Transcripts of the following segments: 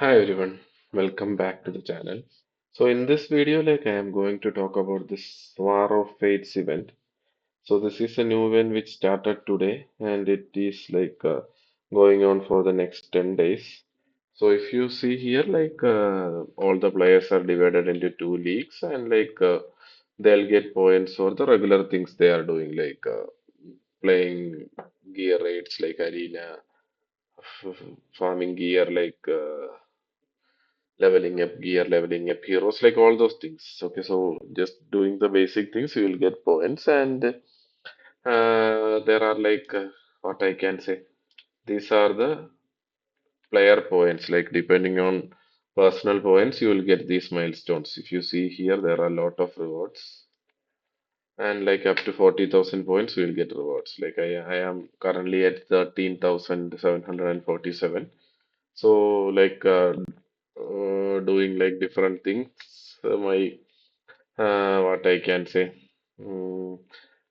Hi everyone, welcome back to the channel. So in this video, I am going to talk about this War of Fates event. So this is a new event which started today, and it is going on for the next 10 days. So if you see here, all the players are divided into two leagues, and they'll get points for the regular things they are doing, playing gear raids like arena, farming gear leveling up gear, leveling up heroes, like all those things. Okay, so just doing the basic things, you will get points, and there are what I can say. These are the player points. Like depending on personal points, you will get these milestones. If you see here, there are a lot of rewards, and like up to 40,000 points, you will get rewards. I am currently at 13,747. So doing like different things. My what I can say, mm,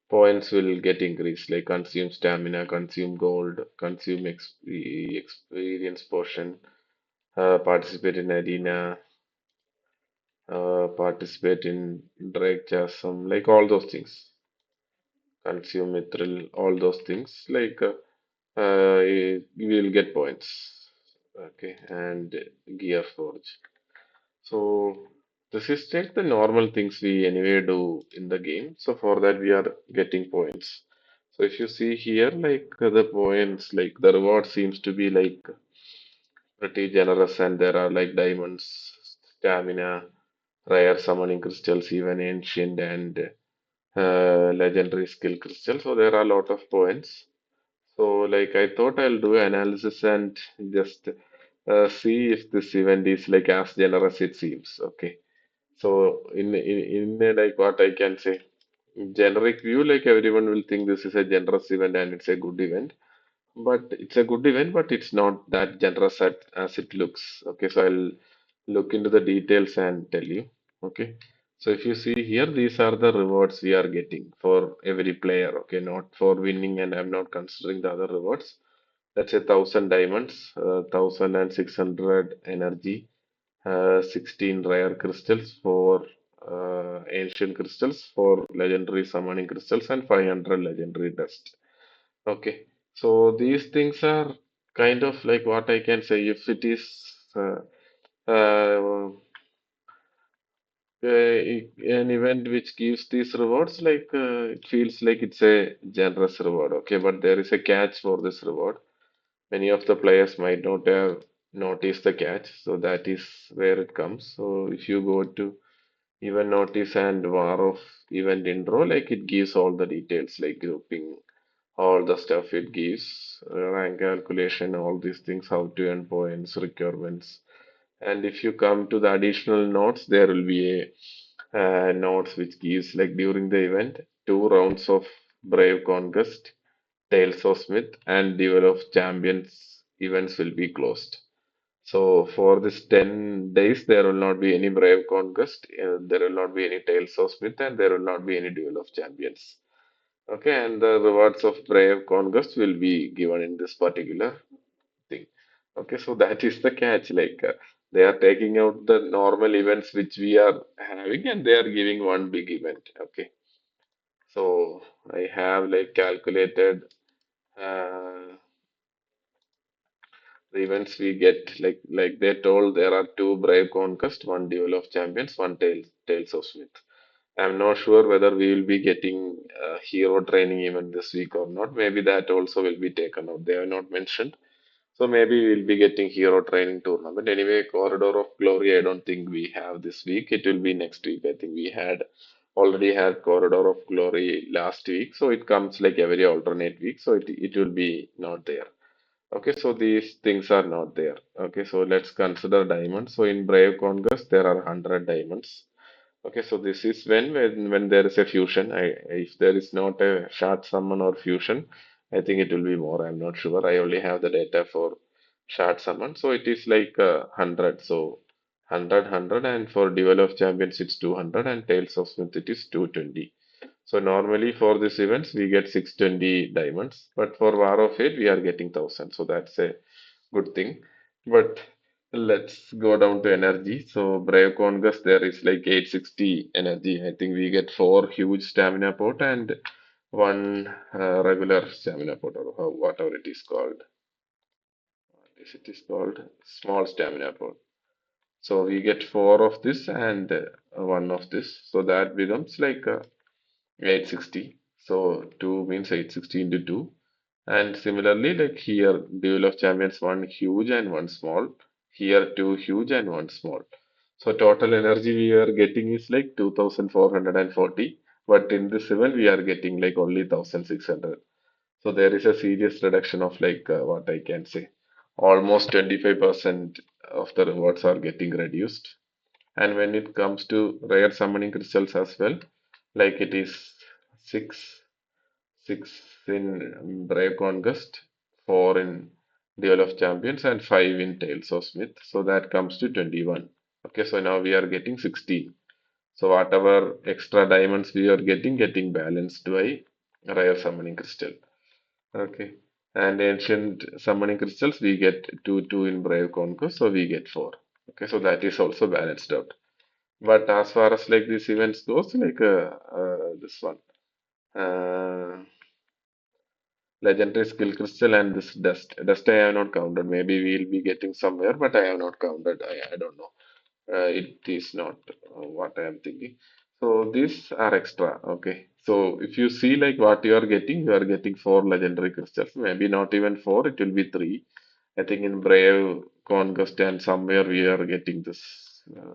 points will get increased. Like consume stamina, consume gold, consume experience portion, participate in arena, participate in drag chasm, like all those things. Consume mithril, all those things. You will get points. Okay, and gear forge. So this is like the normal things we anyway do in the game. So for that we are getting points. So if you see here, the points, like the reward seems to be like pretty generous, and there are like diamonds, stamina, rare summoning crystals, even ancient and legendary skill crystals. So there are a lot of points. So like I thought I'll do analysis and just see if this event is like as generous it seems. Okay. So in like what I can say, generic view, like everyone will think this is a generous event and it's a good event. But it's a good event, but it's not that generous as it looks. Okay, so I'll look into the details and tell you. Okay. So if you see here, these are the rewards we are getting for every player. Okay, not for winning, and I'm not considering the other rewards. That's 1,000 diamonds, 1,600 energy, 16 rare crystals for ancient crystals, for legendary summoning crystals, and 500 legendary dust. Okay, so these things are kind of like what I can say. If it is uh, an event which gives these rewards, it feels like it's a generous reward. Okay, but there is a catch for this reward. Many of the players might not have noticed the catch, so that is where it comes. So if you go to event notice and war of event intro, like it gives all the details, like grouping, all the stuff it gives, rank calculation, all these things, how to earn points, requirements. And if you come to the additional notes, there will be a notes which gives like during the event, 2 rounds of Brave Conquest, Tales of Smith, and Duel of Champions events will be closed. So for this 10 days, there will not be any Brave Conquest, there will not be any Tales of Smith, and there will not be any Duel of Champions. Okay, and the rewards of Brave Conquest will be given in this particular thing. Okay, so that is the catch. They are taking out the normal events which we are having, and they are giving one big event. Okay, so I have like calculated uh, the events we get. Like they told, there are two Brave Conquest, one Duel of Champions, one Tales of Smith. I'm not sure whether we will be getting hero training event this week or not. Maybe that also will be taken out. They have not mentioned. So maybe we'll be getting hero training tournament. Anyway, Corridor of Glory, I don't think we have this week. It will be next week. I think we had already had Corridor of Glory last week. So it comes like every alternate week. So it will be not there. Okay, so these things are not there. Okay, so let's consider diamonds. So in Brave Conquest, there are 100 diamonds. Okay, so this is when there is a fusion. If there is not a shard summon or fusion, I think it will be more. I'm not sure. I only have the data for shard summon, so it is like 100. So 100, and for Duel of Champions it's 200, and Tales of Smith it is 220. So normally for these events we get 620 diamonds, but for War of Fate we are getting 1,000. So that's a good thing. But Let's go down to energy. So Brave Congus, there is like 860 energy. I think we get four huge stamina pot and one regular stamina pot or whatever it is called. This it is called small stamina pot. So we get four of this and one of this. So that becomes like 860. So 2 means 860 into 2. And similarly, like here, Duel of Champions, one huge and one small. Here, two huge and one small. So total energy we are getting is like 2440. But in this event, we are getting like only 1600. So there is a serious reduction of like what I can say. Almost 25% of the rewards are getting reduced. And when it comes to rare summoning crystals as well, like it is 6 6 in Brave Conquest, 4 in Duel of Champions, and 5 in Tales of Smith. So that comes to 21. Okay, so now we are getting 16. So whatever extra diamonds we are getting balanced by rare summoning crystal. Okay. And ancient summoning crystals, we get 2 in Brave Conquest, so we get 4. Okay, so that is also balanced out. But as far as like these events goes, like this one. Uh, Legendary skill crystal and this dust. Dust I have not counted. Maybe we'll be getting somewhere, but I have not counted. I don't know. It is not what I am thinking. So these are extra. Okay. So if you see like what you are getting four legendary crystals. Maybe not even four. It will be three. I think in Brave, Conquest, and somewhere we are getting this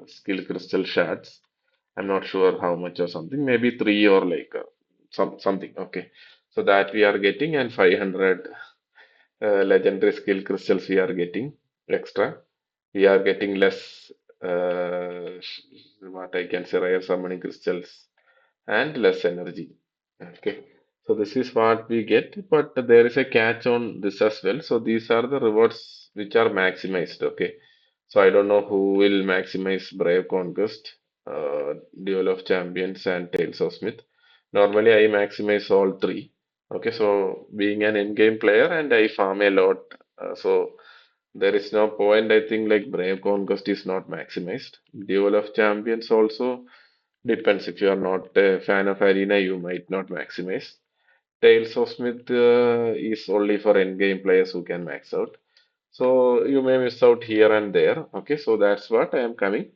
skill crystal shards. I'm not sure how much or something. Maybe three or like something. Okay. So that we are getting and 500 legendary skill crystals we are getting extra. We are getting less what I can say rare summoning crystals and less energy. Okay. So this is what we get, but there is a catch on this as well. So these are the rewards which are maximized. Okay. So I don't know who will maximize Brave Conquest, Duel of Champions, and Tales of Smith. Normally, I maximize all three. Okay, so being an in-game player and I farm a lot, so there is no point. I think like Brave Conquest is not maximized. Duel of Champions also depends. If you are not a fan of Arena, you might not maximize. Tales of Smith is only for in-game players who can max out. So you may miss out here and there. Okay, so that's what I am coming.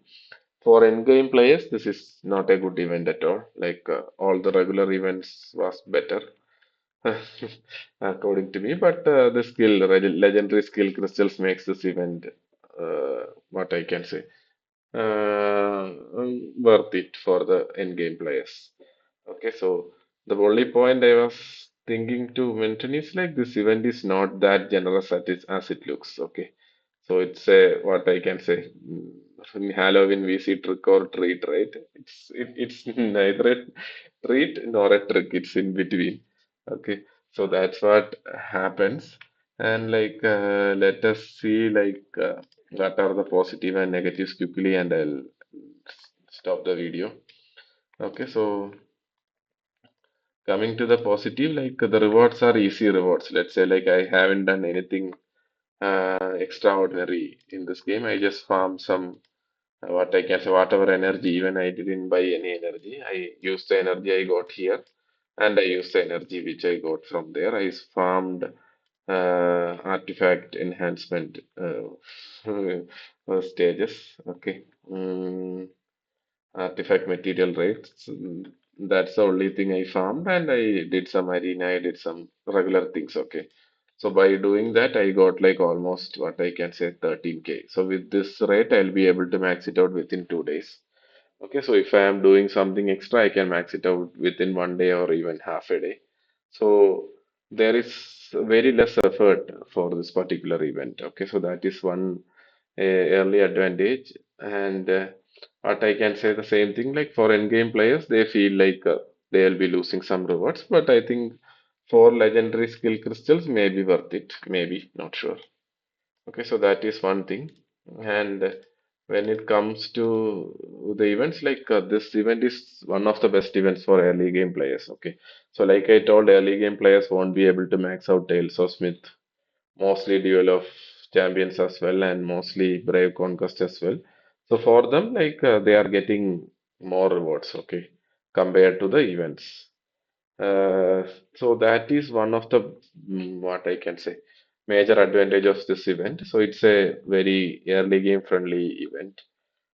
For in-game players, this is not a good event at all. Like all the regular events was better, according to me. But the legendary skill crystals makes this event what I can say worth it for the in-game players. Okay, so the only point I was thinking to mention is like this event is not that generous as it looks. Okay, so it's a what I can say. In Halloween we see trick or treat, right? It's neither a treat nor a trick. It's in between. Okay, so that's what happens. And like let us see like what are the positive and negatives quickly, and I'll stop the video. Okay, so coming to the positive, like the rewards are easy rewards. Let's say like I haven't done anything extraordinary in this game. I just farmed some what I can say whatever energy. Even I didn't buy any energy. I used the energy I got here, and I used the energy which I got from there. I farmed artifact enhancement stages. Okay. Artifact material rates. That's the only thing I farmed, and I did some arena, I did some regular things. Okay. So by doing that, I got like almost what I can say 13K. So with this rate, I'll be able to max it out within 2 days. Okay, so if I am doing something extra, I can max it out within 1 day or even half a day. So there is very less effort for this particular event. Okay, so that is one early advantage. And what I can say the same thing like for in-game players, they feel like they'll be losing some rewards, but I think for legendary skill crystals may be worth it. Maybe, not sure. Okay, so that is one thing. And when it comes to the events, like this event is one of the best events for early game players. Okay, so like I told, early game players won't be able to max out Tales of Smith, mostly Duel of champions as well, and mostly Brave Conquest as well. So for them, like they are getting more rewards, okay, compared to the events. Uh, so that is one of the what I can say major advantage of this event. So it's a very early game friendly event.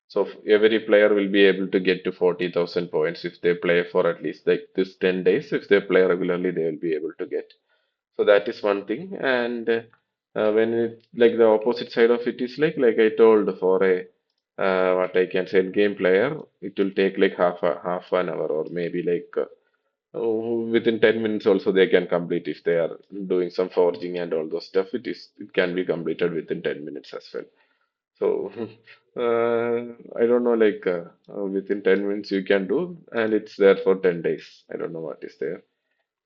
So every player will be able to get to 40,000 points if they play for at least like this 10 days. If they play regularly, they will be able to get. So that is one thing. And when it like the opposite side of it is like I told for a what I can say game player, it will take like half an hour or maybe like within 10 minutes also they can complete if they are doing some forging and all those stuff. It can be completed within 10 minutes as well. So I don't know like within 10 minutes you can do and it's there for 10 days. I don't know what is there.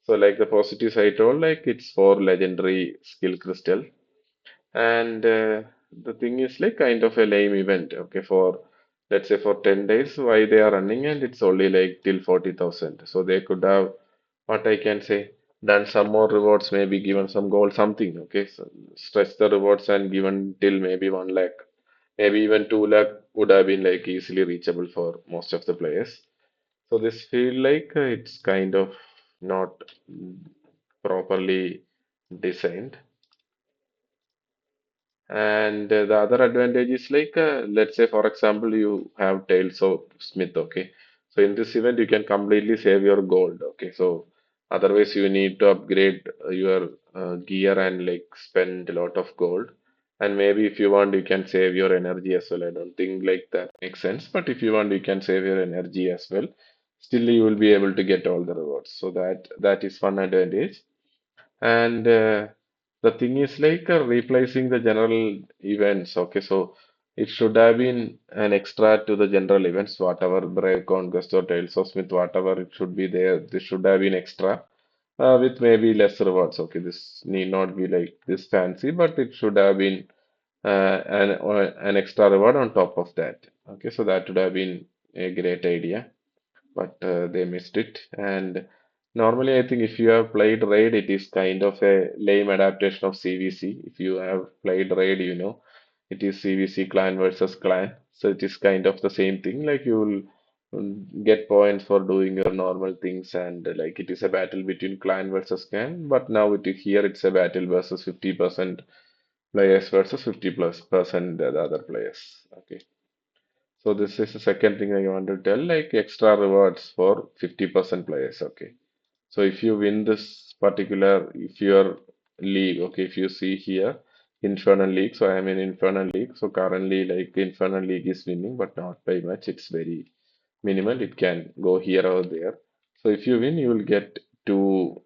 So like the positives I told, like it's for legendary skill crystal, and the thing is like kind of a lame event. Okay, for let's say for 10 days, why they are running and it's only like till 40,000. So they could have what I can say done some more rewards, maybe given some gold, something. Okay, so stretch the rewards and given till maybe 1 lakh, maybe even 2 lakh would have been like easily reachable for most of the players. So this feel like it's kind of not properly designed. And the other advantage is like, let's say, for example, you have Tales of Smith, okay? So in this event, you can completely save your gold, okay? So otherwise, you need to upgrade your gear and like spend a lot of gold. And maybe if you want, you can save your energy as well. I don't think like that makes sense, but if you want, you can save your energy as well. Still, you will be able to get all the rewards. So that is one advantage. And the thing is like replacing the general events. Okay, so it should have been an extra to the general events, whatever Brave Conquest or Tales of Smith, whatever it should be there. This should have been extra with maybe less rewards. Okay, this need not be like this fancy, but it should have been an extra reward on top of that. Okay, so that would have been a great idea but they missed it. And normally, I think if you have played Raid, it is kind of a lame adaptation of CVC. If you have played Raid, you know it is CVC clan versus clan. So it is kind of the same thing. Like you will get points for doing your normal things, and like it is a battle between clan versus clan. But now it is here, it's a battle versus 50% players versus 50 plus percent the other players. Okay. So this is the second thing I want to tell, like extra rewards for 50% players. Okay. So if you win this particular, if your league, okay, if you see here, Infernal League, so I am in Infernal League. So currently, like Infernal League is winning, but not by much. It's very minimal. It can go here or there. So if you win, you will get two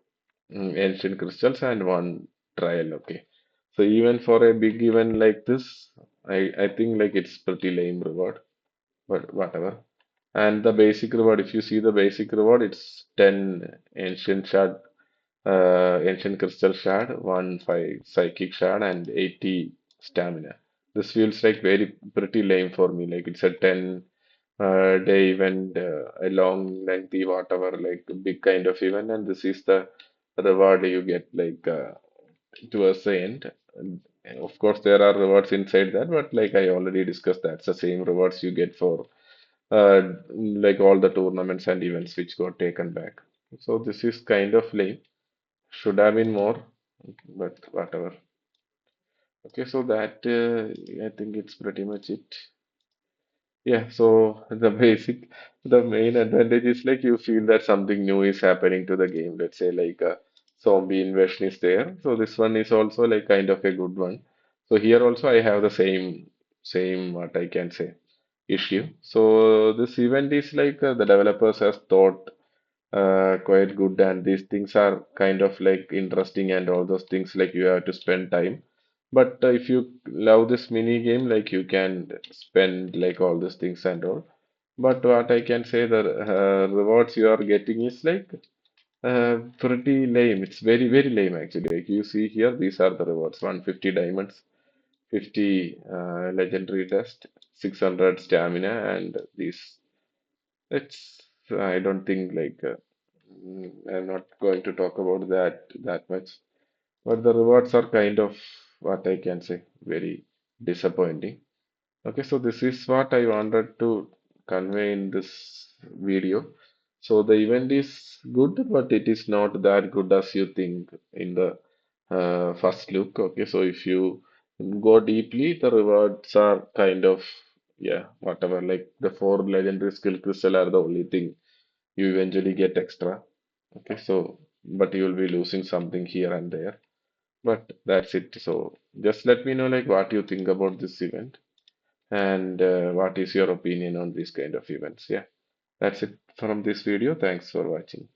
ancient crystals and one trial. Okay. So even for a big event like this, I think like it's pretty lame reward but whatever. And the basic reward, if you see the basic reward, it's 10 ancient shard, ancient crystal shard, 1 5 psychic shard, and 80 stamina. This feels like very pretty lame for me. Like it's a 10 day event, a long, lengthy, whatever, like big kind of event, and this is the reward you get like towards the end. And of course, there are rewards inside that, but like I already discussed, that's the same rewards you get for like all the tournaments and events which got taken back. So this is kind of lame. Should have been more, but whatever. Okay, so that I think it's pretty much it. Yeah, so the main advantage is like you feel that something new is happening to the game. Let's say like a zombie invasion is there. So this one is also like kind of a good one. So here also I have the same what I can say issue. So this event is like the developers has thought quite good and these things are kind of like interesting and all those things like you have to spend time. But if you love this mini game, like you can spend like all these things and all. But what I can say the rewards you are getting is like pretty lame. It's very lame actually. Like you see here, these are the rewards: 150 diamonds, 50 legendary dust, 600 stamina, and these. It's I don't think like I'm not going to talk about that much. But the rewards are kind of what I can say, very disappointing. Okay, so this is what I wanted to convey in this video. So the event is good, but it is not that good as you think in the first look. Okay, so if you go deeply, the rewards are kind of, yeah, whatever. Like the four legendary skill crystal are the only thing you eventually get extra. Okay, so but you will be losing something here and there. But that's it. So just let me know like what you think about this event and what is your opinion on these kind of events. Yeah, that's it from this video. Thanks for watching.